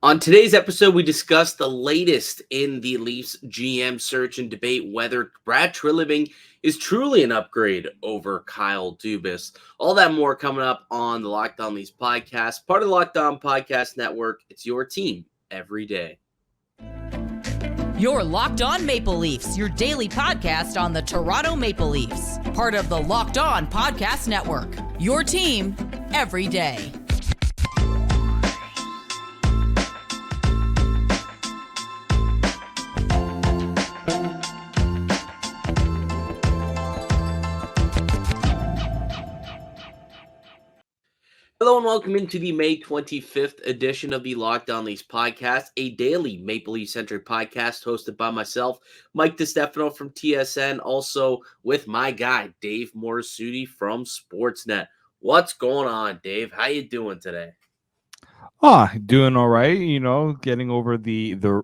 On today's episode, we discuss the latest in the Leafs GM search and debate whether Brad Treliving is truly an upgrade over Kyle Dubas. All that and more coming up on the Locked On Leafs podcast, part of the Locked On Podcast Network. It's your team every day. You're Locked On Maple Leafs, your daily podcast on the Toronto Maple Leafs, part of the Locked On Podcast Network. Your team every day. Hello and welcome into the May 25th edition of the Locked On Leafs podcast, a daily Maple Leaf-centric podcast hosted by myself, Mike DiStefano from TSN, also with my guy, Dave Morassutti from Sportsnet. What's going on, Dave? How you doing today? Doing all right. Getting over I don't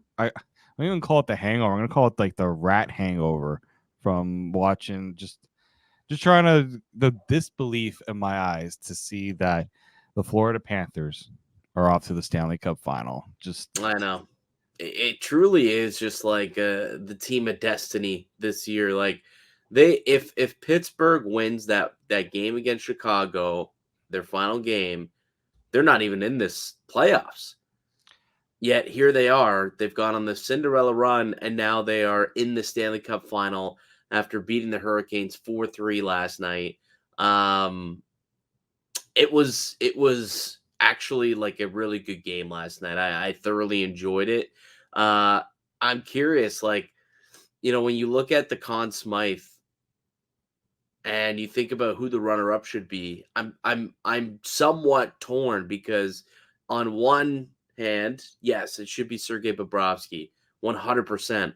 even call it the hangover. I'm gonna call it like the rat hangover from watching just trying to the disbelief in my eyes to see that the Florida Panthers are off to the Stanley Cup Final. I know. It truly is just like the team of destiny this year. Like if Pittsburgh wins that game against Chicago, their final game, they're not even in this playoffs. Yet here they are. They've gone on the Cinderella run, and now they are in the Stanley Cup Final after beating the Hurricanes 4-3 last night. It was actually like a really good game last night. I thoroughly enjoyed it. I'm curious, like, when you look at the Conn Smythe and you think about who the runner-up should be, I'm somewhat torn because on one hand, yes, it should be Sergei Bobrovsky, 100%.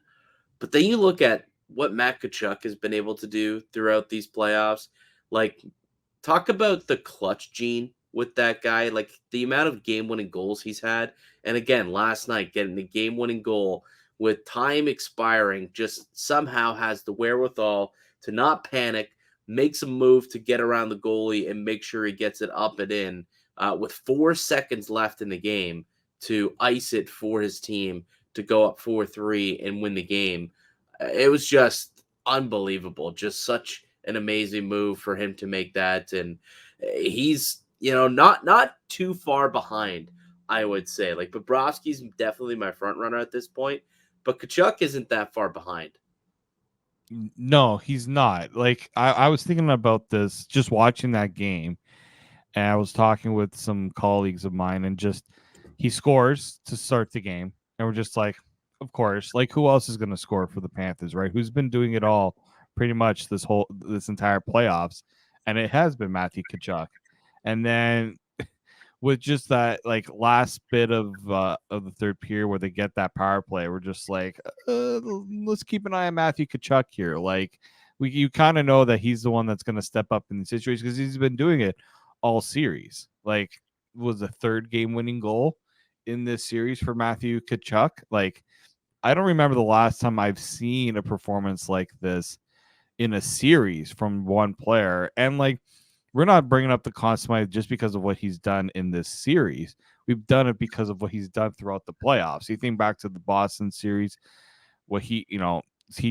But then you look at what Matt Tkachuk has been able to do throughout these playoffs. Like, talk about the clutch gene with that guy, like the amount of game-winning goals he's had. And again, last night, getting the game-winning goal with time expiring, just somehow has the wherewithal to not panic, makes a move to get around the goalie and make sure he gets it up and in with 4 seconds left in the game to ice it for his team to go up 4-3 and win the game. It was just unbelievable. Just such an amazing move for him to make that. And he's, not too far behind, I would say. Like, Bobrovsky's definitely my front runner at this point, but Tkachuk isn't that far behind. No, he's not. Like, I was thinking about this just watching that game, and I was talking with some colleagues of mine, and just he scores to start the game, and we're just like, of course, like, who else is going to score for the Panthers, right? Who's been doing it all pretty much this entire playoffs, and it has been Matthew Tkachuk. And then with just that like last bit of the third period where they get that power play, we're just like, let's keep an eye on Matthew Tkachuk here. Like, you kind of know that he's the one that's going to step up in these situations because he's been doing it all series. Like, was the third game-winning goal in this series for Matthew Tkachuk. Like, I don't remember the last time I've seen a performance like this in a series from one player. And like, we're not bringing up the Conn Smythe just because of what he's done in this series. We've done it because of what he's done throughout the playoffs. You think back to the Boston series, what he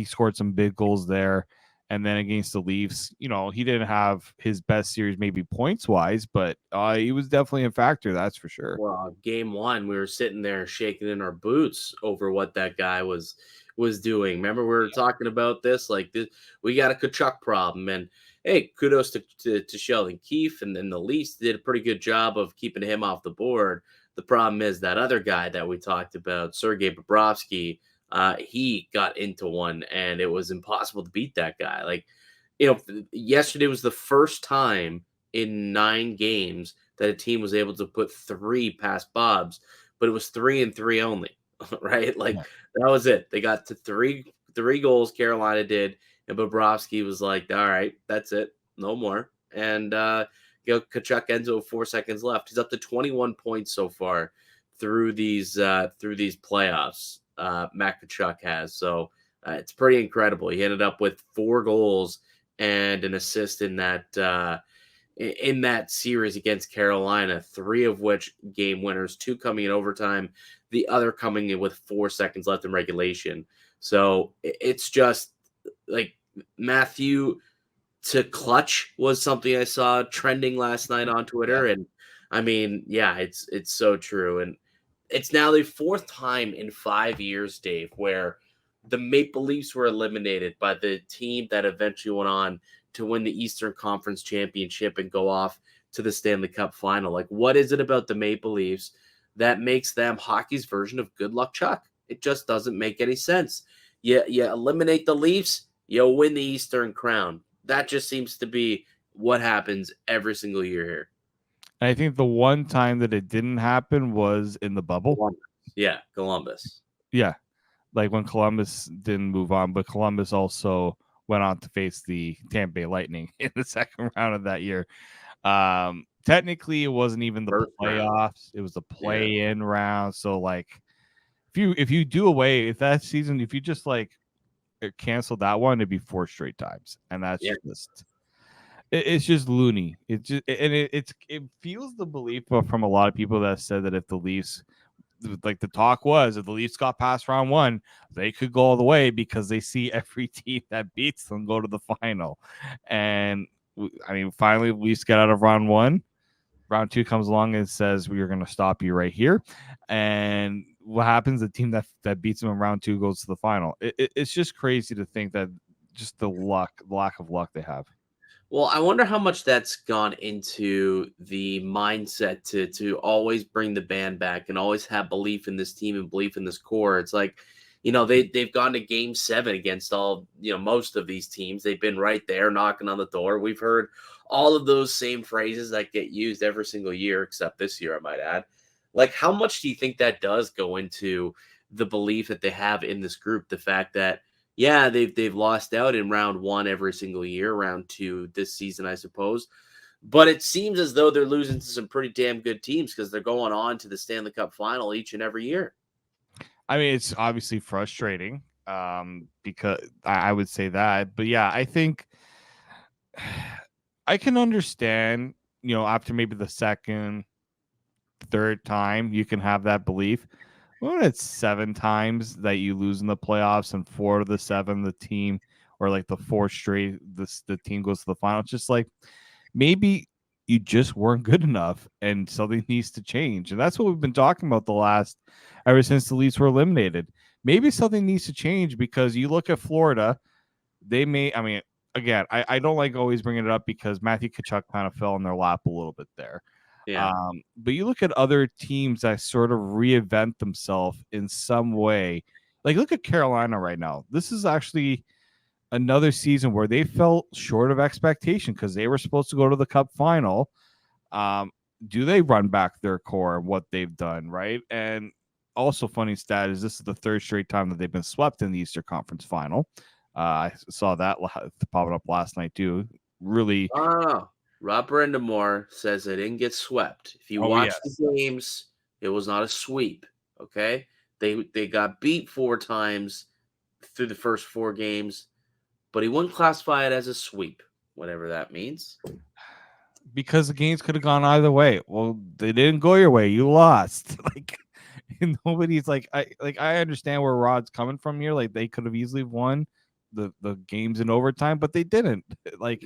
scored some big goals there. And then against the Leafs, he didn't have his best series, maybe points wise, but he was definitely a factor. That's for sure. Well, game one, we were sitting there shaking in our boots over what that guy was doing. Remember, we were talking about this, like, we got a Tkachuk problem, and hey, kudos to Sheldon Keefe and the Leafs did a pretty good job of keeping him off the board. The problem is that other guy that we talked about, Sergei Bobrovsky, he got into one, and it was impossible to beat that guy. Like, yesterday was the first time in 9 games that a team was able to put 3 past Bob's, but it was 3-3 only, right? Like, that was it. They got to three goals, Carolina did, and Bobrovsky was like, all right, that's it, no more. And Tkachuk ends with 4 seconds left. He's up to 21 points so far through these playoffs. Matt Tkachuk has. So it's pretty incredible. He ended up with 4 goals and an assist in that in that series against Carolina, 3 of which game winners, 2 coming in overtime, the other coming in with 4 seconds left in regulation. So it's just like Matthew to clutch was something I saw trending last night on Twitter. And I mean, yeah, it's so true. And it's now the 4th time in 5 years, Dave, where the Maple Leafs were eliminated by the team that eventually went on to win the Eastern Conference Championship and go off to the Stanley Cup Final. Like, what is it about the Maple Leafs that makes them hockey's version of good luck Chuck? It just doesn't make any sense. You eliminate the Leafs, you'll win the Eastern Crown. That just seems to be what happens every single year here. And I think the one time that it didn't happen was in the bubble. Columbus. Yeah. Like when Columbus didn't move on, but Columbus also went on to face the Tampa Bay Lightning in the second round of that year. Technically, it wasn't even the playoffs; round. It was the play-in round. So, like, if you do away if that season, if you just like cancel that one, it'd be 4 straight times, and that's just it's just loony. It just it feels the belief from a lot of people that said that if the Leafs. Like the talk was, if the Leafs got past round 1, they could go all the way because they see every team that beats them go to the final. And I mean, finally, Leafs get out of round 1. Round 2 comes along and says, we are going to stop you right here. And what happens? The team that beats them in round 2 goes to the final. It's just crazy to think that just the lack of luck they have. Well, I wonder how much that's gone into the mindset to always bring the band back and always have belief in this team and belief in this core. It's like, they've gone to game 7 against most of these teams. They've been right there knocking on the door. We've heard all of those same phrases that get used every single year, except this year, I might add. Like, how much do you think that does go into the belief that they have in this group? The fact that, yeah, they've lost out in round 1 every single year, round 2 this season, I suppose. But it seems as though they're losing to some pretty damn good teams because they're going on to the Stanley Cup Final each and every year. I mean, it's obviously frustrating because I would say that. But yeah, I think I can understand, after maybe the second, third time, you can have that belief. When it's 7 times that you lose in the playoffs and 4 of the 7, the team, or like the 4 straight, the team goes to the final. It's just like maybe you just weren't good enough and something needs to change. And that's what we've been talking about ever since the Leafs were eliminated. Maybe something needs to change because you look at Florida, again, I don't like always bringing it up because Matthew Tkachuk kind of fell in their lap a little bit there. Yeah. But you look at other teams that sort of reinvent themselves in some way. Like, look at Carolina right now. This is actually another season where they fell short of expectation because they were supposed to go to the Cup Final. Do they run back their core and what they've done, right? And also, funny stat is this is the 3rd straight time that they've been swept in the Eastern Conference Final. I saw that popping up last night too. Really. Rob Brendamore says they didn't get swept. If you watch the games, it was not a sweep. Okay, they got beat 4 times through the first 4 games, but he wouldn't classify it as a sweep, whatever that means. Because the games could have gone either way. Well, they didn't go your way. You lost. Nobody's I understand where Rod's coming from here. Like, they could have easily won the games in overtime, but they didn't. Like,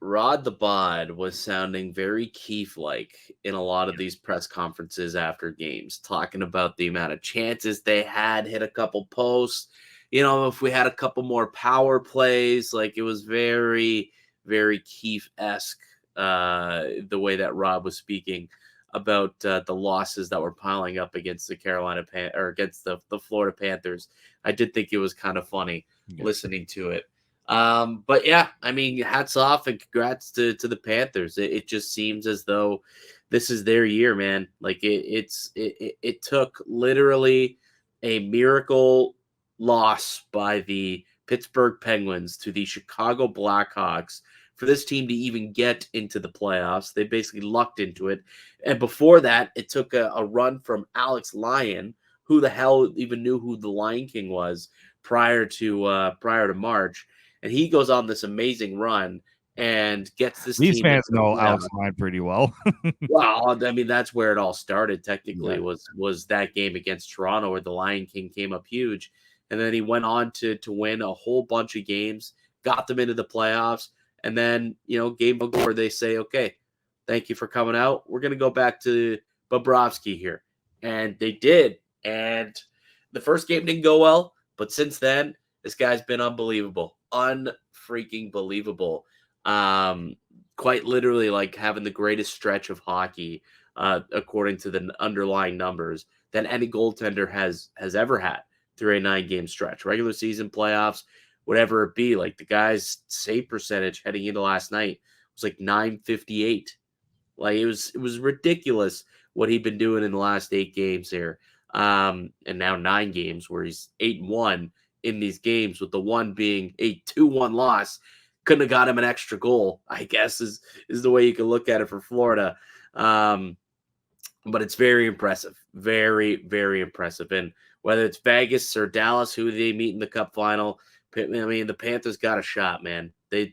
Rod the Bod was sounding very Keefe-like in a lot of these press conferences after games, talking about the amount of chances they had, hit a couple posts. If we had a couple more power plays, like it was very, very Keefe-esque, the way that Rob was speaking about the losses that were piling up against the against the Florida Panthers. I did think it was kind of funny listening to it. But yeah, I mean, hats off and congrats to the Panthers. It just seems as though this is their year, man. Like it took literally a miracle loss by the Pittsburgh Penguins to the Chicago Blackhawks for this team to even get into the playoffs. They basically lucked into it. And before that, it took a run from Alex Lyon. Who the hell even knew who the Lion King was prior to March? And he goes on this amazing run and gets this Leafs team fans into the know Alex playoffs. Line pretty well. Well, I mean, that's where it all started. Technically, Yeah. was that game against Toronto where the Lion King came up huge, and then he went on to win a whole bunch of games, got them into the playoffs, and then game where they say, okay, thank you for coming out. We're gonna go back to Bobrovsky here, and they did. And the first game didn't go well, but since then, this guy's been unbelievable, unfreaking believable. Quite literally like having the greatest stretch of hockey, according to the underlying numbers, than any goaltender has ever had through a 9-game stretch, regular season, playoffs, whatever it be. Like the guy's save percentage heading into last night was like .958. Like it was ridiculous what he'd been doing in the last 8 games here, and now 9 games where he's 8-1 in these games, with the one being a 2-1 loss. Couldn't have got him an extra goal, I guess, is the way you can look at it for Florida. But it's very impressive. Very, very impressive. And whether it's Vegas or Dallas, who they meet in the Cup Final, I mean, the Panthers got a shot, man. They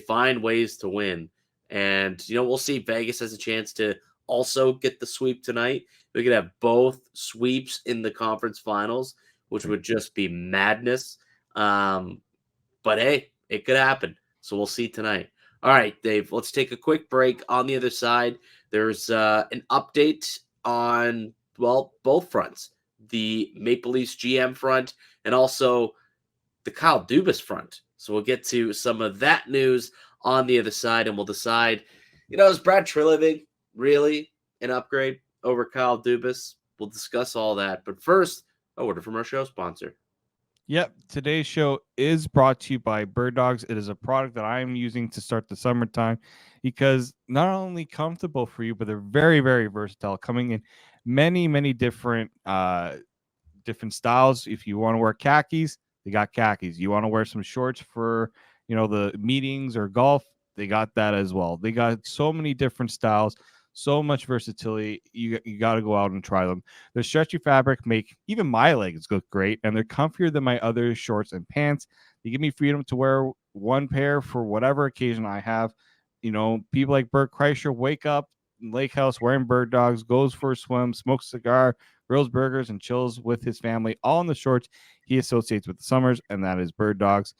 find ways to win. And, we'll see. Vegas has a chance to also get the sweep tonight. We could have both sweeps in the conference finals, which would just be madness. But hey, it could happen. So we'll see tonight. All right, Dave, let's take a quick break. On the other side, there's an update on, both fronts, the Maple Leafs GM front and also the Kyle Dubas front. So we'll get to some of that news on the other side, and we'll decide, is Brad Treliving really an upgrade over Kyle Dubas? We'll discuss all that. But first, a word from our show sponsor. Yep. Today's show is brought to you by Birddogs. It is a product that I am using to start the summertime because not only comfortable for you, but they're very, very versatile, coming in many, many different styles. If you want to wear khakis, they got khakis. You want to wear some shorts for, the meetings or golf, they got that as well. They got so many different styles. So much versatility. You got to go out and try them. The stretchy fabric make even my legs look great, and they're comfier than my other shorts and pants. They give me freedom to wear one pair for whatever occasion I have. People like Bert Kreischer wake up in Lake House wearing Birddogs, goes for a swim, smokes a cigar, grills burgers, and chills with his family, all in the shorts he associates with the summers, and that is Birddogs.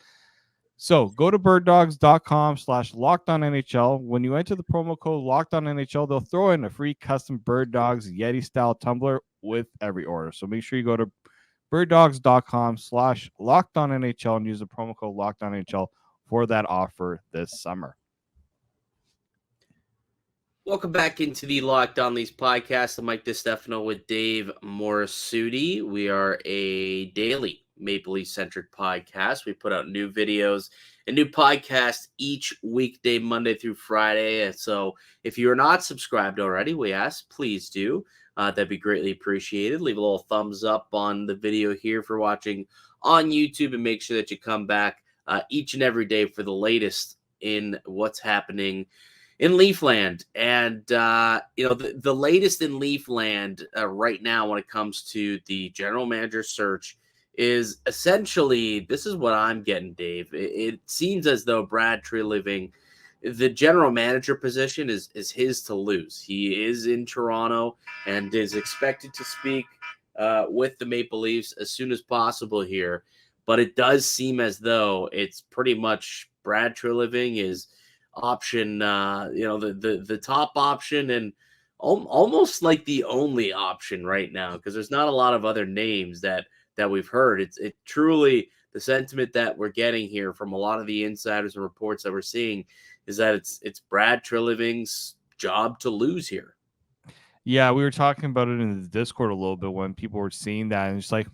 So go to birddogs.com/LockedOnNHL. When you enter the promo code LockedOnNHL, they'll throw in a free custom Birddogs Yeti style tumbler with every order. So make sure you go to birddogs.com/LockedOnNHL and use the promo code LockedOnNHL for that offer this summer. Welcome back into the Locked On Leafs podcast. I'm Mike DiStefano with Dave Morassutti. We are a daily Maple Leaf-centric podcast. We put out new videos and new podcasts each weekday, Monday through Friday. And so if you're not subscribed already, we ask, please do. That'd be greatly appreciated. Leave a little thumbs up on the video here for watching on YouTube, and make sure that you come back each and every day for the latest in what's happening in Leafland. And, the latest in Leafland right now when it comes to the general manager search is essentially, this is what I'm getting, Dave. It seems as though Brad Treliving, the general manager position is his to lose. He is in Toronto and is expected to speak with the Maple Leafs as soon as possible here. But it does seem as though it's pretty much Brad Treliving is option, the top option, and almost like the only option right now, because there's not a lot of other names that we've heard. It's truly the sentiment that we're getting here from a lot of the insiders and reports that we're seeing is that it's Brad Treliving's job to lose here. Yeah, we were talking about it in the Discord a little bit when people were seeing that, and it's like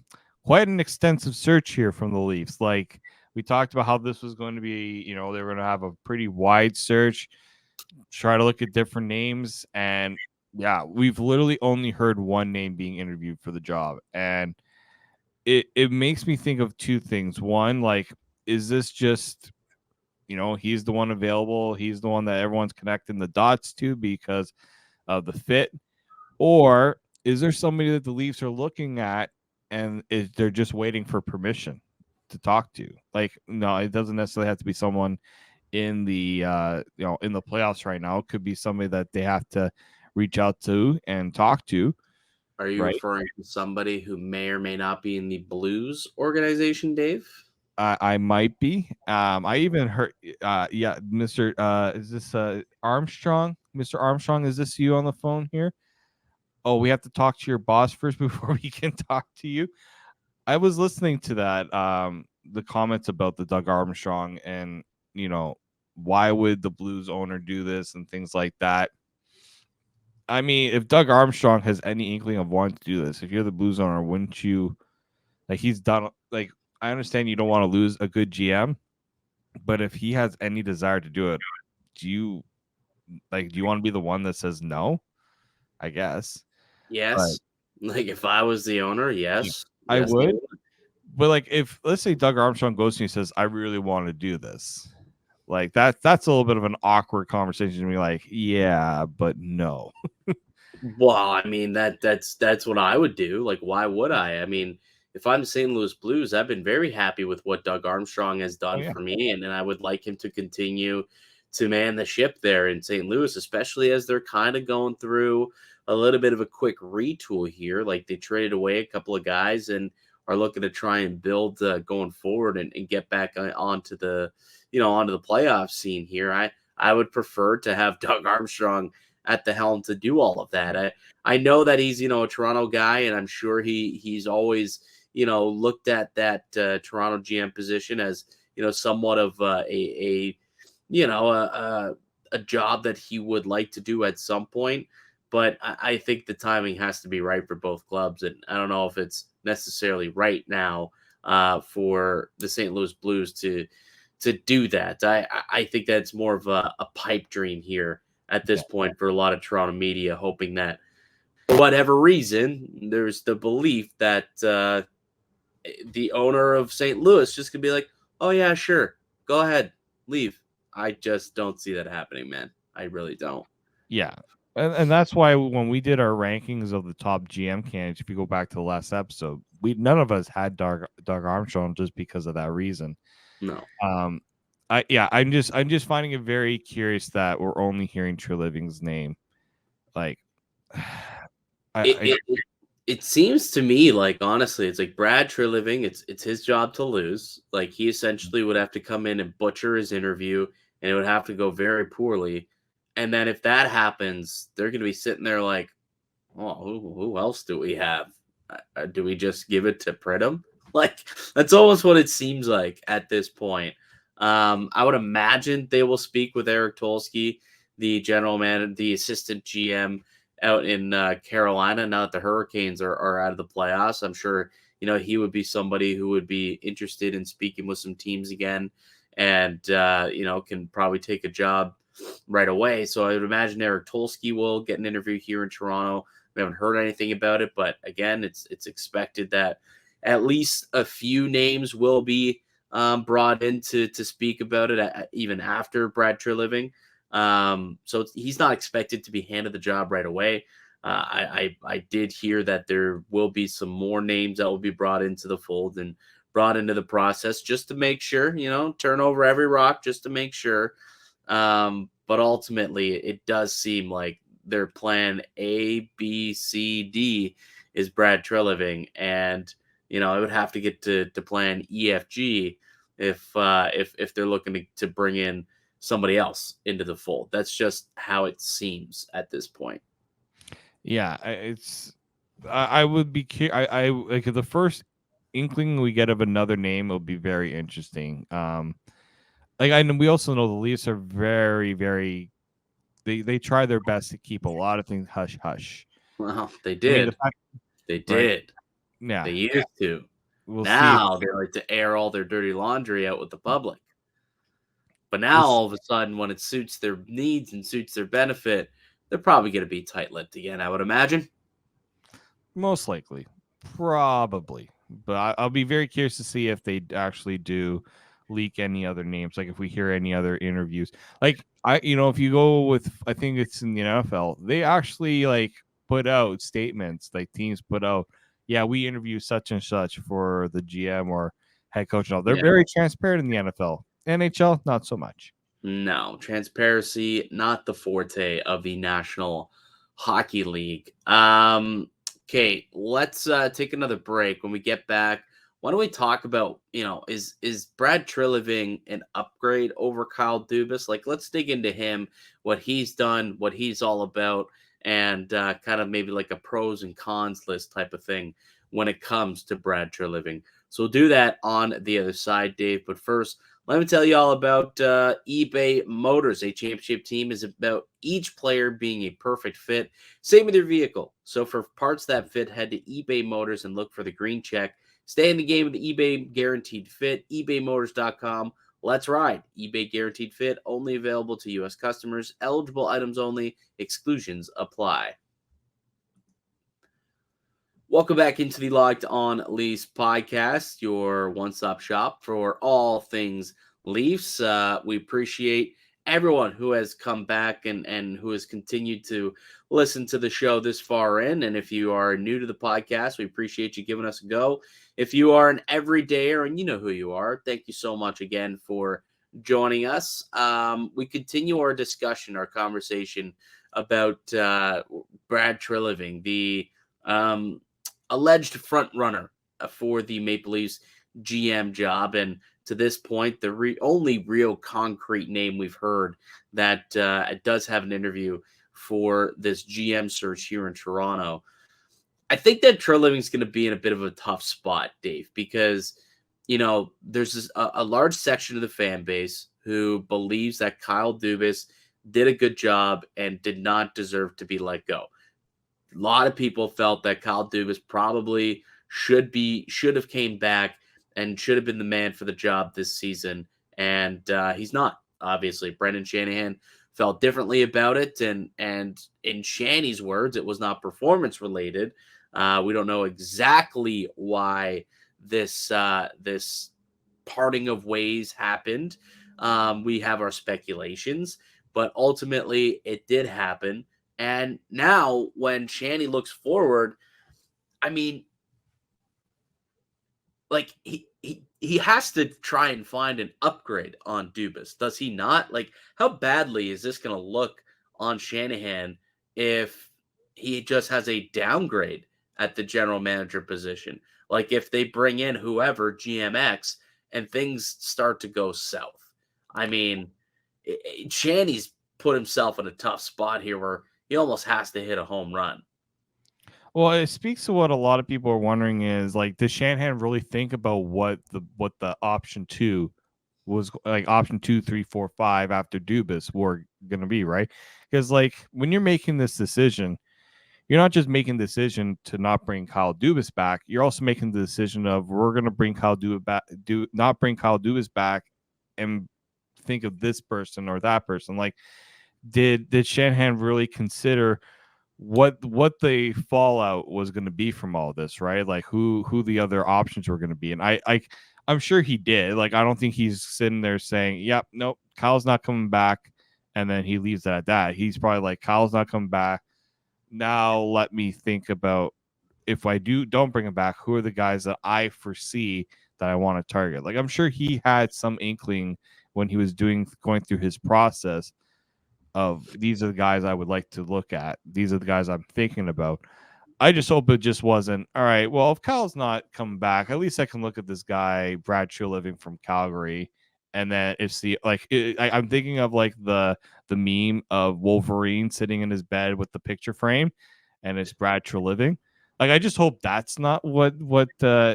quite an extensive search here from the Leafs. Like, we talked about how this was going to be, they were going to have a pretty wide search, try to look at different names. And yeah, we've literally only heard one name being interviewed for the job. And it makes me think of two things. One, like, is this just, he's the one available, he's the one that everyone's connecting the dots to because of the fit? Or is there somebody that the Leafs are looking at and they're just waiting for permission to talk to? Like, no, it doesn't necessarily have to be someone in the in the playoffs right now. It could be somebody that they have to reach out to and talk to. Are you Right. referring to somebody who may or may not be in the Blues organization, Dave? I might be. I even heard. Yeah, Mister. Is this Armstrong? Mr. Armstrong, is this you on the phone here? Oh, we have to talk to your boss first before we can talk to you. I was listening to that. The comments about the Doug Armstrong and why would the Blues owner do this and things like that. I mean, if Doug Armstrong has any inkling of wanting to do this, if you're the Blues owner, wouldn't you? Like he's done. Like I understand you don't want to lose a good GM, but if he has any desire to do it, do you want to be the one that says no? I guess. Yes. Like if I was the owner, yes. I Yes, would. But like if let's say Doug Armstrong goes to me and says, I really want to do this. Like that's a little bit of an awkward conversation to be like, yeah, but no. Well, I mean that's what I would do. Like, why would I? I mean, if I'm St. Louis Blues, I've been very happy with what Doug Armstrong has done for me, and I would like him to continue to man the ship there in St. Louis, especially as they're kind of going through a little bit of a quick retool here. Like they traded away a couple of guys and are looking to try and build going forward and get back onto the onto the playoff scene here. I would prefer to have Doug Armstrong at the helm to do all of that. I know that he's a Toronto guy, and I'm sure he's always looked at that Toronto GM position as somewhat of a job that he would like to do at some point. But I think the timing has to be right for both clubs, and I don't know if it's necessarily right now for the St. Louis Blues to do that. I think that's more of a pipe dream here at this point for a lot of Toronto media, hoping that for whatever reason, there's the belief that the owner of St. Louis just could be like, oh yeah, sure, go ahead, leave. I just don't see that happening, man. I really don't. Yeah. And that's why when we did our rankings of the top GM candidates, if you go back to the last episode, none of us had Doug Armstrong just because of that reason. No. I'm just finding it very curious that we're only hearing Treliving's name. Like, it seems to me like honestly, it's like Brad Treliving. It's his job to lose. Like he essentially would have to come in and butcher his interview, and it would have to go very poorly. And then if that happens, they're going to be sitting there like, oh, who else do we have? Do we just give it to Pridham? Like that's almost what it seems like at this point. I would imagine they will speak with Eric Tolsky, the general manager, the assistant GM out in Carolina. Now that the Hurricanes are out of the playoffs, I'm sure he would be somebody who would be interested in speaking with some teams again, and can probably take a job right away. So I would imagine Eric Tolsky will get an interview here in Toronto. We haven't heard anything about it, but again, it's expected that at least a few names will be brought in to speak about it, even after Brad Treliving. So he's not expected to be handed the job right away. I did hear that there will be some more names that will be brought into the fold and brought into the process just to make sure, turn over every rock just to make sure. But ultimately, it does seem like their plan A, B, C, D is Brad Treliving, and it would have to get to plan E, F, G if they're looking to bring in somebody else into the fold. That's just how it seems at this point. Yeah, I would be I like the first inkling we get of another name will be very interesting. We also know the Leafs are very, very. They try their best to keep a lot of things hush hush. Well, they did. They did. Right? Yeah, they used to. We'll now they like to air all their dirty laundry out with the public. But now all of a sudden, when it suits their needs and suits their benefit, they're probably going to be tight-lipped again, I would imagine. Most likely, probably. But I'll be very curious to see if they actually do leak any other names. Like if we hear any other interviews, like if you go with, I think it's in the NFL, they actually like put out statements, like teams put out, yeah, we interview such and such for the GM or head coach and all. They're very transparent in the NFL. NHL, not so much. No, transparency, not the forte of the National Hockey League. Okay, let's take another break. When we get back, why don't we talk about, is Brad Treliving an upgrade over Kyle Dubas? Like, let's dig into him, what he's done, what he's all about, and kind of maybe like a pros and cons list type of thing when it comes to Brad Treliving. So we'll do that on the other side, Dave. But first, let me tell you all about eBay Motors. A championship team is about each player being a perfect fit. Same with your vehicle. So for parts that fit, head to eBay Motors and look for the green check. Stay in the game with the eBay Guaranteed Fit. ebaymotors.com. Let's ride. eBay Guaranteed Fit, only available to U.S. customers. Eligible items only. Exclusions apply. Welcome back into the Locked On Leafs podcast, your one-stop shop for all things Leafs. We appreciate everyone who has come back and who has continued to listen to the show this far in. And if you are new to the podcast, we appreciate you giving us a go. If you are an everydayer and you know who you are, thank you so much again for joining us. We continue our discussion, our conversation about Brad Treliving, the alleged front runner for the Maple Leafs GM job. And to this point, the only real concrete name we've heard that does have an interview for this GM search here in Toronto. I think that Treliving is going to be in a bit of a tough spot, Dave, because, there's a large section of the fan base who believes that Kyle Dubas did a good job and did not deserve to be let go. A lot of people felt that Kyle Dubas probably should have came back and should have been the man for the job this season, and he's not. Obviously, Brendan Shanahan felt differently about it, and in Shanny's words, it was not performance related. We don't know exactly why this parting of ways happened. We have our speculations, but ultimately, it did happen. And now when Shanny looks forward, I mean, like he has to try and find an upgrade on Dubas. Does he not? Like, how badly is this going to look on Shanahan if he just has a downgrade at the general manager position? Like if they bring in whoever, GMX, and things start to go south. I mean, Shanny's put himself in a tough spot here where he almost has to hit a home run. Well, it speaks to what a lot of people are wondering is like, does Shanahan really think about what the option 2 was, like option 2, 3, 4, 5 after Dubas were going to be, right? Because like when you're making this decision, you're not just making the decision to not bring Kyle Dubas back. You're also making the decision of we're going to bring Kyle Dubas back, not bring Kyle Dubas back, and think of this person or that person. Like, did Shanahan really consider what the fallout was going to be from all this, right? Like who the other options were going to be? And I'm sure he did. Like, I don't think he's sitting there saying, yep, nope, Kyle's not coming back, and then he leaves it at that. He's probably like, Kyle's not coming back. Now let me think about, if I don't bring him back, who are the guys that I foresee that I want to target? Like, I'm sure he had some inkling when he was going through his process of, these are the guys I would like to look at. These are the guys I'm thinking about. I just hope it just wasn't, all right, well, if Kyle's not coming back, at least I can look at this guy, Brad Treliving from Calgary. And then it's I'm thinking of like the meme of Wolverine sitting in his bed with the picture frame, and it's Brad Treliving. Like, I just hope that's not what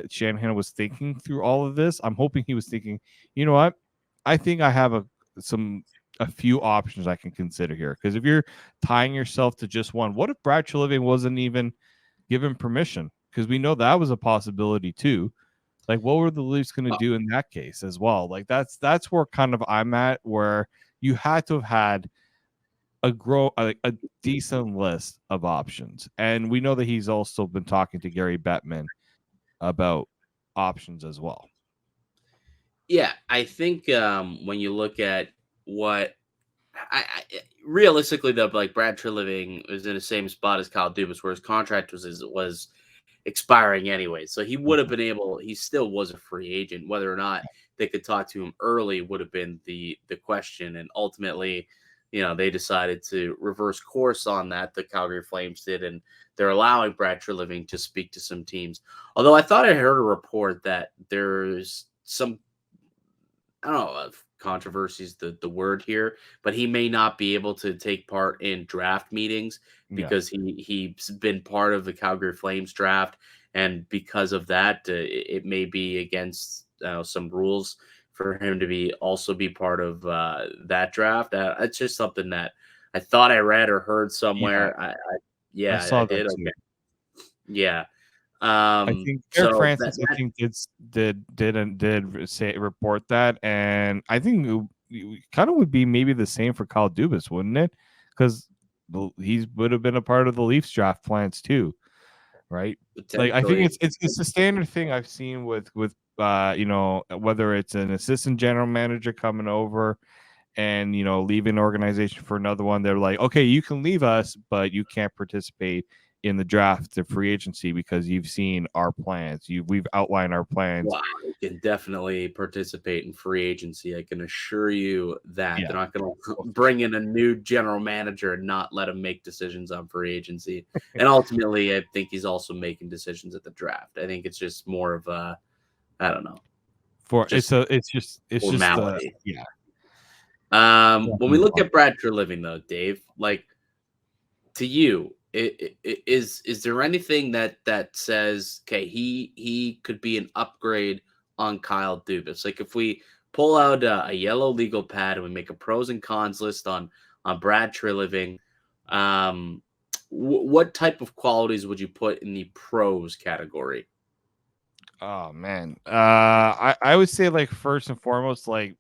Shanahan was thinking through all of this. I'm hoping he was thinking, you know what? I think I have a few options I can consider here. Because if you're tying yourself to just one, what if Brad Treliving wasn't even given permission? Because we know that was a possibility too. Like, what were the Leafs going to do in that case as well? Like, that's where kind of I'm at, where you had to have had a decent list of options. And we know that he's also been talking to Gary Bettman about options as well. Yeah, I think when you look at what I realistically though, like Brad Treliving was in the same spot as Kyle Dubas, where his contract was expiring anyway. So he would have been able, he still was a free agent. Whether or not they could talk to him early would have been the question. And ultimately, they decided to reverse course on that. The Calgary Flames did, and they're allowing Brad Treliving to speak to some teams. Although I thought I heard a report that there's some, I don't know if controversy is the word here, but he may not be able to take part in draft meetings because he's been part of the Calgary Flames draft, and because of that, it may be against some rules for him to be part of that draft. It's just something that I thought I read or heard somewhere. I saw I that did. too. Okay. Yeah. I think Eric So Francis, I think did say report that, and I think it kind of would be maybe the same for Kyle Dubas, wouldn't it? Because he would have been a part of the Leafs draft plans too, right? Like I think it's the standard thing I've seen with whether it's an assistant general manager coming over and leaving an organization for another one. They're like, okay, you can leave us, but you can't participate in the draft, the free agency, because you've seen our plans. We've outlined our plans. Wow, you can definitely participate in free agency. I can assure you that they're not going to bring in a new general manager and not let him make decisions on free agency. And ultimately, I think he's also making decisions at the draft. I think it's just more of a, I don't know. It's just formality. Yeah. When we look at Brad Treliving, though, Dave, like, to you, is there anything that says, okay, he could be an upgrade on Kyle Dubas? Like, if we pull out a yellow legal pad and we make a pros and cons list on Brad Treliving, what type of qualities would you put in the pros category? Oh man, I would say, like, first and foremost, like,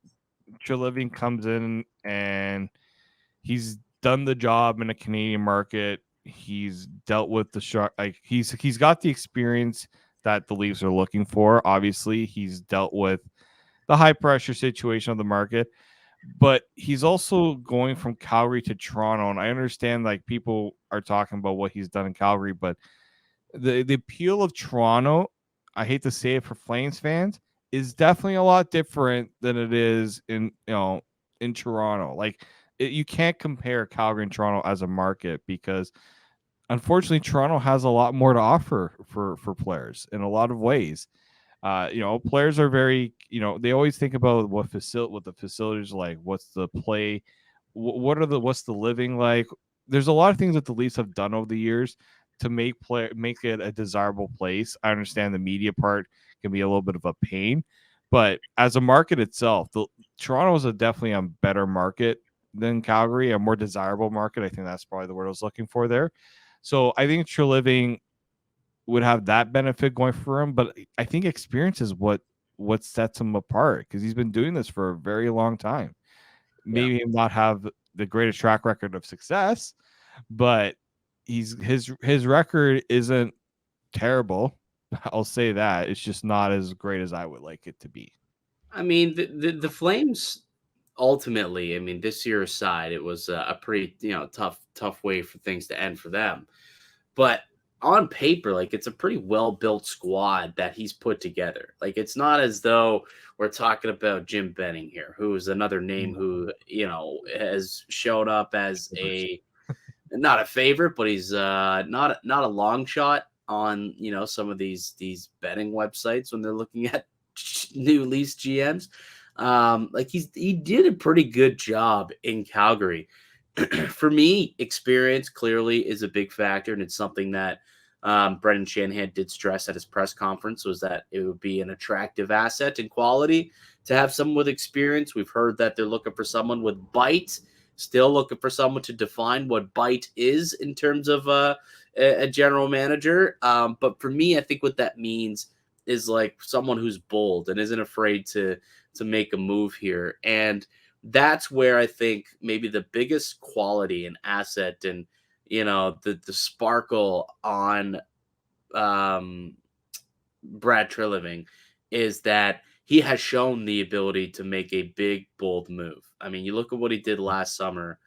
Treliving comes in and he's done the job in a Canadian market. He's dealt with the shark. Like, he's got the experience that the Leafs are looking for. Obviously, he's dealt with the high pressure situation of the market, but he's also going from Calgary to Toronto. And I understand, like, people are talking about what he's done in Calgary, but the appeal of Toronto, I hate to say it for Flames fans, is definitely a lot different than it is in Toronto. Like, you can't compare Calgary and Toronto as a market, because unfortunately Toronto has a lot more to offer for players in a lot of ways. Players are very, they always think about what the facilities are like, what's the play, what's the living like. There's a lot of things that the Leafs have done over the years to make it a desirable place. I understand the media part can be a little bit of a pain, but as a market itself, Toronto is definitely a better market than Calgary, a more desirable market. I think that's probably the word I was looking for there. So I think Treliving would have that benefit going for him, but I think experience is what sets him apart, because he's been doing this for a very long time. Maybe not have the greatest track record of success, but his record isn't terrible. I'll say that. It's just not as great as I would like it to be. I mean, the Flames ultimately, I mean, this year aside, it was a pretty tough way for things to end for them. But on paper, like, it's a pretty well built squad that he's put together. Like, it's not as though we're talking about Jim Benning here, who is another name who has shown up as not a favorite, but he's not a long shot on some of these betting websites when they're looking at new Leafs GMs. Like, he did a pretty good job in Calgary. For me, experience clearly is a big factor, and it's something that Brendan Shanahan did stress at his press conference, was that it would be an attractive asset and quality to have someone with experience. We've heard that they're looking for someone with bite, still looking for someone to define what bite is in terms of a general manager. But for me, I think what that means is, like, someone who's bold and isn't afraid to make a move here. And that's where I think maybe the biggest quality and asset and the sparkle on Brad Treliving is that he has shown the ability to make a big, bold move. I mean, you look at what he did last summer,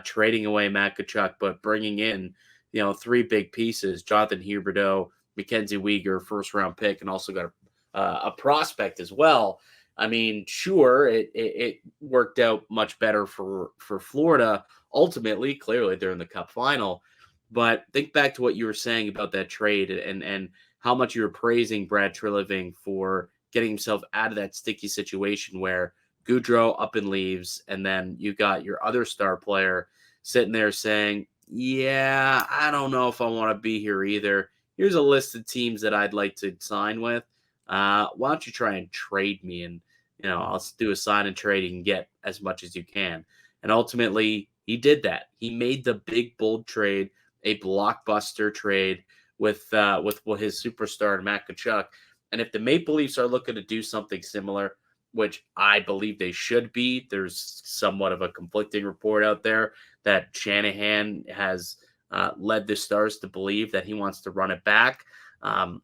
trading away Matt Tkachuk, but bringing in 3 big pieces: Jonathan Huberdeau, Mackenzie Weegar, first round pick, and also got a prospect as well. I mean, sure, it worked out much better for Florida. Ultimately, clearly, they're in the Cup final. But think back to what you were saying about that trade and how much you were praising Brad Treliving for getting himself out of that sticky situation where Goudreau up and leaves, and then you got your other star player sitting there saying, yeah, I don't know if I want to be here either. Here's a list of teams that I'd like to sign with. Why don't you try and trade me? And, I'll do a sign and trade and get as much as you can. And ultimately, he did that. He made the big, bold trade, a blockbuster trade with his superstar, Matt Tkachuk. And if the Maple Leafs are looking to do something similar, which I believe they should be, there's somewhat of a conflicting report out there that Shanahan has led the Stars to believe that he wants to run it back. I'm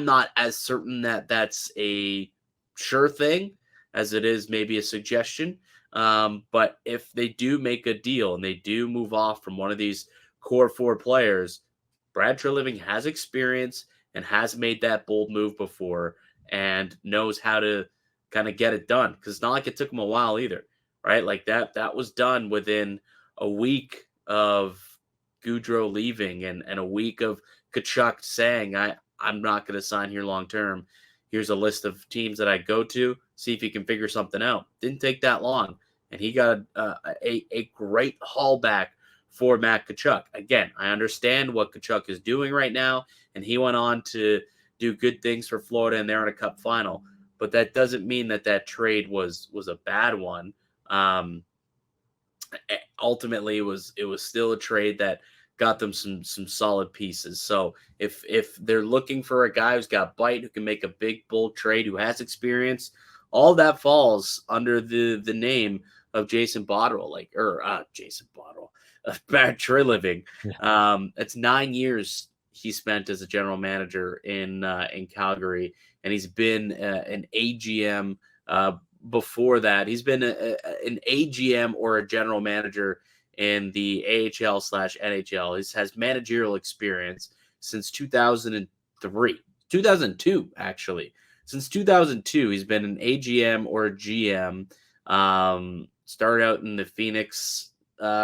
not as certain that that's a sure thing as it is maybe a suggestion. But if they do make a deal and they do move off from one of these core four players, Brad Treliving has experience and has made that bold move before and knows how to kind of get it done. Because it's not like it took him a while either, right? Like that was done within a week of Goudreau leaving and a week of Tkachuk saying, I'm not going to sign here long term. Here's a list of teams that I go to. See if you can figure something out. Didn't take that long. And he got a great haul back for Matt Tkachuk. Again, I understand what Tkachuk is doing right now, and he went on to do good things for Florida, and they're in a Cup final. But that doesn't mean that trade was a bad one. Ultimately, it was still a trade that got them some solid pieces. So if they're looking for a guy who's got bite, who can make a big, bold trade, who has experience, all that falls under the name of Jason Botterill, Brad Treliving. It's 9 years he spent as a general manager in Calgary, and he's been an AGM before that. He's been an AGM or a general manager in the AHL/NHL. He has managerial experience since 2002, actually. Since 2002, he's been an AGM or a GM. Started out in the Phoenix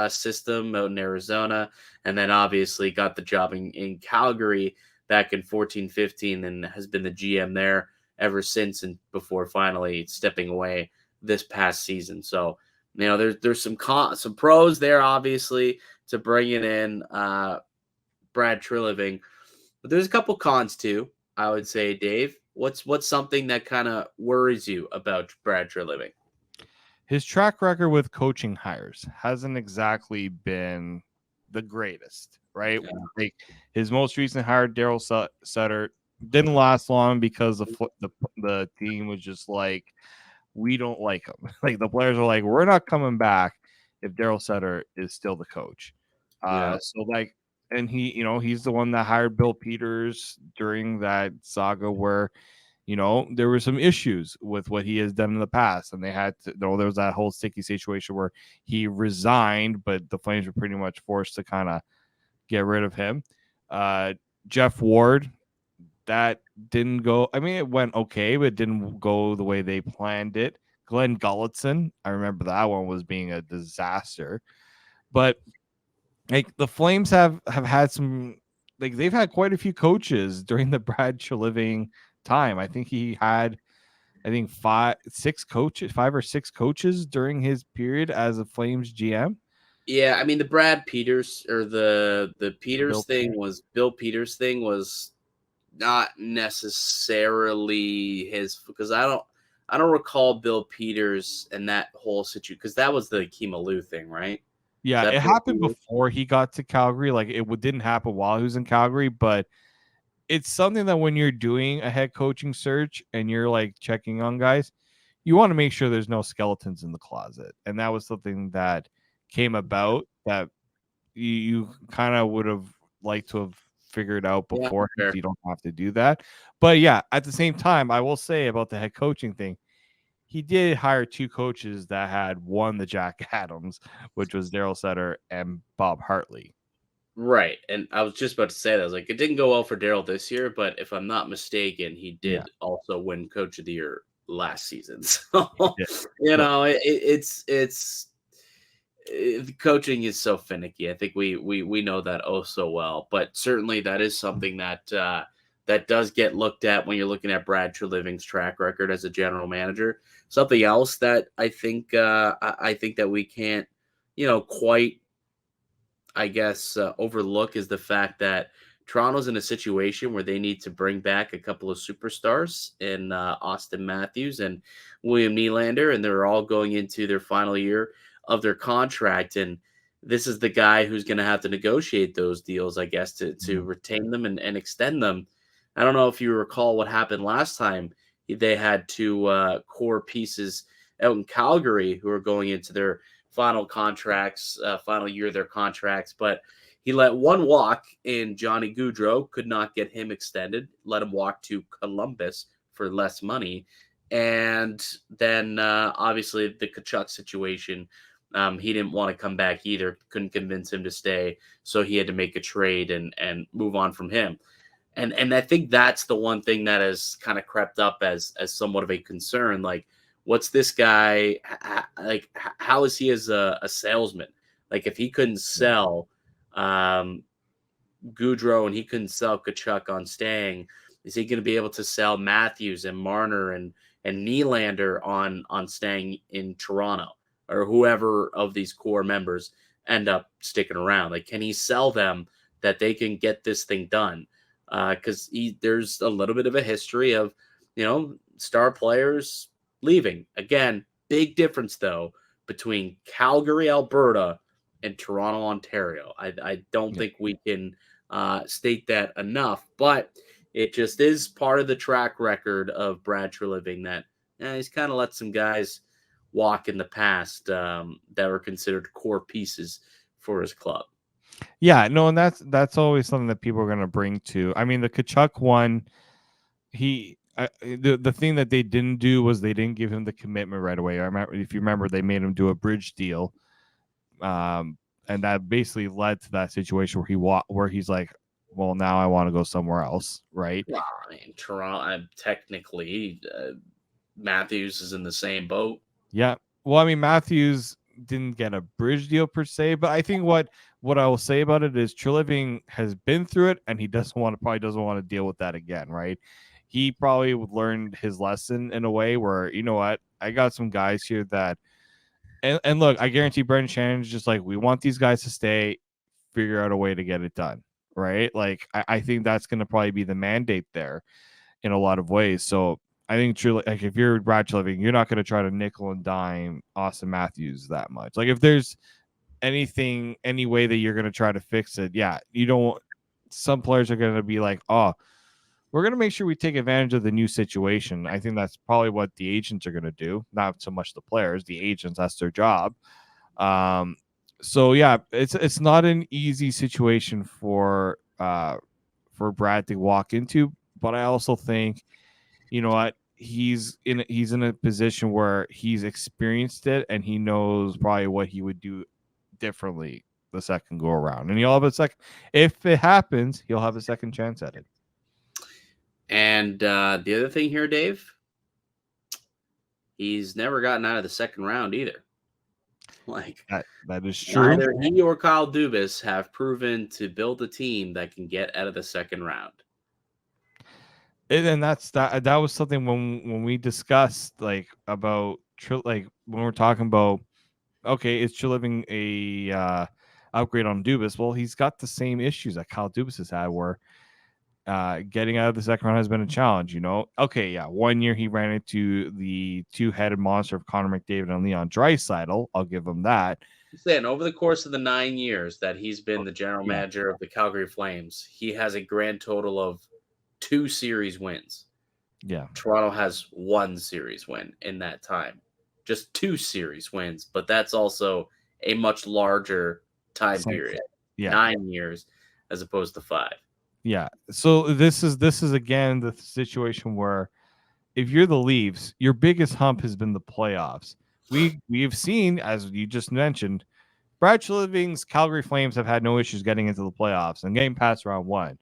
system out in Arizona, and then obviously got the job in Calgary back in 14-15 and has been the GM there ever since, and before finally stepping away this past season. So, there's some pros there, obviously, to bringing in Brad Treliving, but there's a couple cons too, I would say. Dave, what's something that kind of worries you about Brad Treliving? His track record with coaching hires hasn't exactly been the greatest, right? Yeah. Like his most recent hire, Daryl Sutter, didn't last long because the team was just like, we don't like him. Like the players are like, we're not coming back if Daryl Sutter is still the coach. So like, and he's the one that hired Bill Peters during that saga where, there were some issues with what he has done in the past, and they had to, there was that whole sticky situation where he resigned, but the Flames were pretty much forced to kind of get rid of him. Jeff Ward, that didn't go. I mean, it went okay, but it didn't go the way they planned it. Glenn Gulletson, I remember that one was being a disaster. But like the Flames have had some, like they've had quite a few coaches during the Brad Treliving time. I think he had, five or six coaches during his period as a Flames GM. Yeah, I mean the Brad Peters or the Peters thing was Bill Peters thing was not necessarily his, because I don't recall Bill Peters and that whole situation, because that was the Kemalu thing, right? Yeah, it happened before he got to Calgary. Like it didn't happen while he was in Calgary, but it's something that when you're doing a head coaching search and you're like checking on guys, you want to make sure there's no skeletons in the closet. And that was something that came about that you kind of would have liked to have figured out before. Sure. You don't have to do that. But yeah, at the same time, I will say about the head coaching thing, he did hire two coaches that had won the Jack Adams, which was Daryl Sutter and Bob Hartley. Right, and I was just about to say that. I was like, it didn't go well for Daryl this year, but if I'm not mistaken, he Yeah, did also win Coach of the Year last season. he So, did. you So know, the coaching is so finicky. I think we know that oh so well. But certainly that is something that that does get looked at when you're looking at Brad Treliving's track record as a general manager. Something else that I think that we can't, quite overlook is the fact that Toronto's in a situation where they need to bring back a couple of superstars in Austin Matthews and William Nylander, and they're all going into their final year of their contract. And this is the guy who's going to have to negotiate those deals, I guess, to retain them and extend them. I don't know if you recall what happened last time. They had two core pieces out in Calgary who are going into their final year of their contracts, but he let one walk in Johnny Gaudreau, could not get him extended, let him walk to Columbus for less money. And then obviously the Tkachuk situation, he didn't want to come back either, couldn't convince him to stay, so he had to make a trade and move on from him. And I think that's the one thing that has kind of crept up as somewhat of a concern. Like, what's this guy like? How is he as a salesman? Like, if he couldn't sell Goudreau and he couldn't sell Kachuk on staying, is he going to be able to sell Matthews and Marner and Nylander on staying in Toronto, or whoever of these core members end up sticking around? Like, can he sell them that they can get this thing done? Because there's a little bit of a history of, star players leaving. Again, big difference, though, between Calgary, Alberta, and Toronto, Ontario. I don't think we can state that enough, but it just is part of the track record of Brad Treliving that he's kind of let some guys walk in the past that were considered core pieces for his club. yeah, no, and that's always something that people are going to bring to. I mean, the Kachuk one, the thing that they didn't do was they didn't give him the commitment right away. I remember, if you remember, they made him do a bridge deal, and that basically led to that situation where he's like, well, now I want to go somewhere else, right? Well, I mean, Toronto, technically, Matthews is in the same boat. Yeah. Well, I mean, Matthews didn't get a bridge deal per se, but I think what I will say about it is Treliving has been through it, and he probably doesn't want to deal with that again, right? He probably learned his lesson in a way where, you know what, I got some guys here that, and look, I guarantee Brendan Shannon's just like, we want these guys to stay, figure out a way to get it done, right? Like, I think that's going to probably be the mandate there in a lot of ways. So I think truly, like, if you're Brad Treliving, you're not going to try to nickel and dime Austin Matthews that much. Like, if there's any way that you're going to try to fix it, yeah, you don't. Some players are going to be like, oh, we're going to make sure we take advantage of the new situation. I think that's probably what the agents are going to do, not so much the players. The agents, that's their job. So yeah, it's not an easy situation for Brad to walk into, but I also think, you know what, he's in a position where he's experienced it and he knows probably what he would do differently the second go around, and he'll have a second. If it happens, he'll have a second chance at it. And the other thing here, Dave, he's never gotten out of the second round either. Like, that is true. Neither he or Kyle Dubas have proven to build a team that can get out of the second round. And that was something when we discussed, like, about like when we're talking about, okay, is Treliving a upgrade on Dubas? Well, he's got the same issues that Kyle Dubas has had, where getting out of the second round has been a challenge. Okay, yeah, 1 year he ran into the two-headed monster of Connor McDavid and Leon Draisaitl. I'll give him that. I'm saying, over the course of the 9 years that he's been the general manager of the Calgary Flames, he has a grand total of 2 series wins. Yeah. Toronto has 1 series win in that time. Just 2 series wins, but that's also a much larger time period. Yeah. 9 years as opposed to 5. Yeah. So this is again the situation where, if you're the Leafs, your biggest hump has been the playoffs. We've seen, as you just mentioned, Brad Treliving's Calgary Flames have had no issues getting into the playoffs and getting past round one.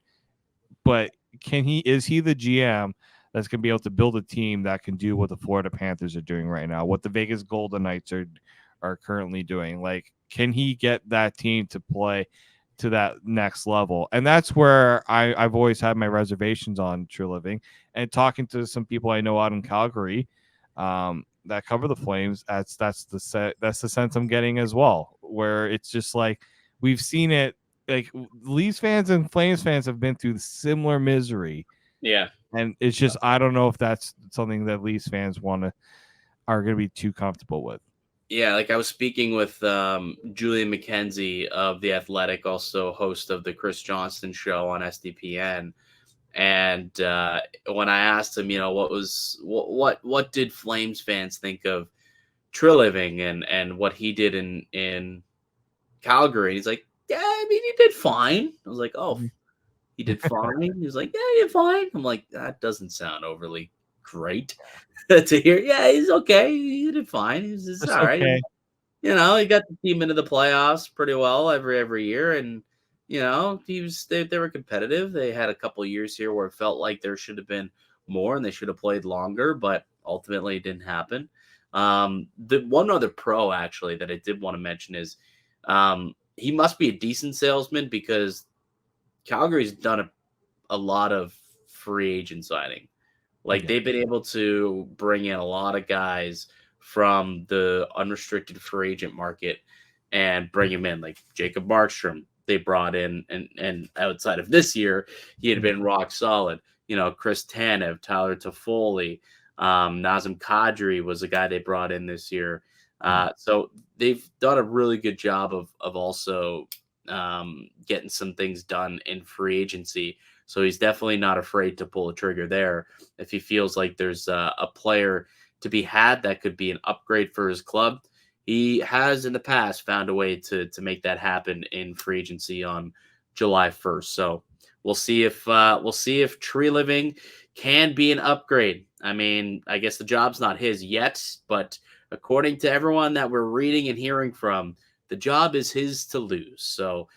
But is he the GM that's going to be able to build a team that can do what the Florida Panthers are doing right now, what the Vegas Golden Knights are currently doing? Like, can he get that team to play to that next level? And that's where I've always had my reservations on Treliving. And talking to some people I know out in Calgary that cover the Flames, that's the sense I'm getting as well, where it's just like we've seen it. Like, Leafs fans and Flames fans have been through similar misery. Yeah. And it's just, I don't know if that's something that Leafs fans are going to be too comfortable with. Yeah, like I was speaking with Julian McKenzie of The Athletic, also host of the Chris Johnston show on SDPN. And when I asked him, what did Flames fans think of Treliving and what he did in Calgary? He's like, yeah, I mean, he did fine. I was like, oh, he did fine. He was like, yeah, he did fine. I'm like, that doesn't sound overly great to hear. Yeah, he's okay. He did fine. He's all right. Okay. He got the team into the playoffs pretty well every year, and they were competitive. They had a couple of years here where it felt like there should have been more and they should have played longer, but ultimately it didn't happen. The one other pro actually that I did want to mention is he must be a decent salesman, because Calgary's done a lot of free agent signing. Like, they've been able to bring in a lot of guys from the unrestricted free agent market and bring him in. Like Jacob Markstrom, they brought in, and outside of this year, he had been rock solid. Chris Tanev, Tyler Toffoli, Nazem Kadri was a guy they brought in this year. So they've done a really good job of also getting some things done in free agency. So he's definitely not afraid to pull a trigger there if he feels like there's a player to be had that could be an upgrade for his club. He has in the past found a way to make that happen in free agency on July 1st. So we'll see if Treliving can be an upgrade. I mean, I guess the job's not his yet, but according to everyone that we're reading and hearing from, the job is his to lose. So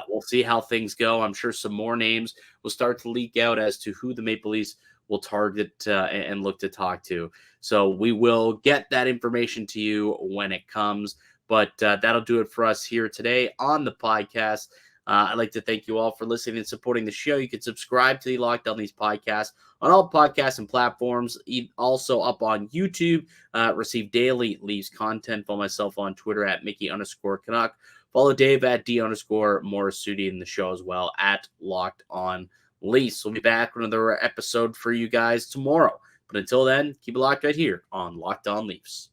we'll see how things go. I'm sure some more names will start to leak out as to who the Maple Leafs will target and look to talk to. So we will get that information to you when it comes. But that'll do it for us here today on the podcast. I'd like to thank you all for listening and supporting the show. You can subscribe to the Locked On Leafs podcast on all podcasts and platforms. Also up on YouTube. Receive daily Leafs content. Follow myself on Twitter at Mickey_Canuck. Follow Dave at D_Morassutti in the show as well at Locked On Leafs. We'll be back with another episode for you guys tomorrow. But until then, keep it locked right here on Locked On Leafs.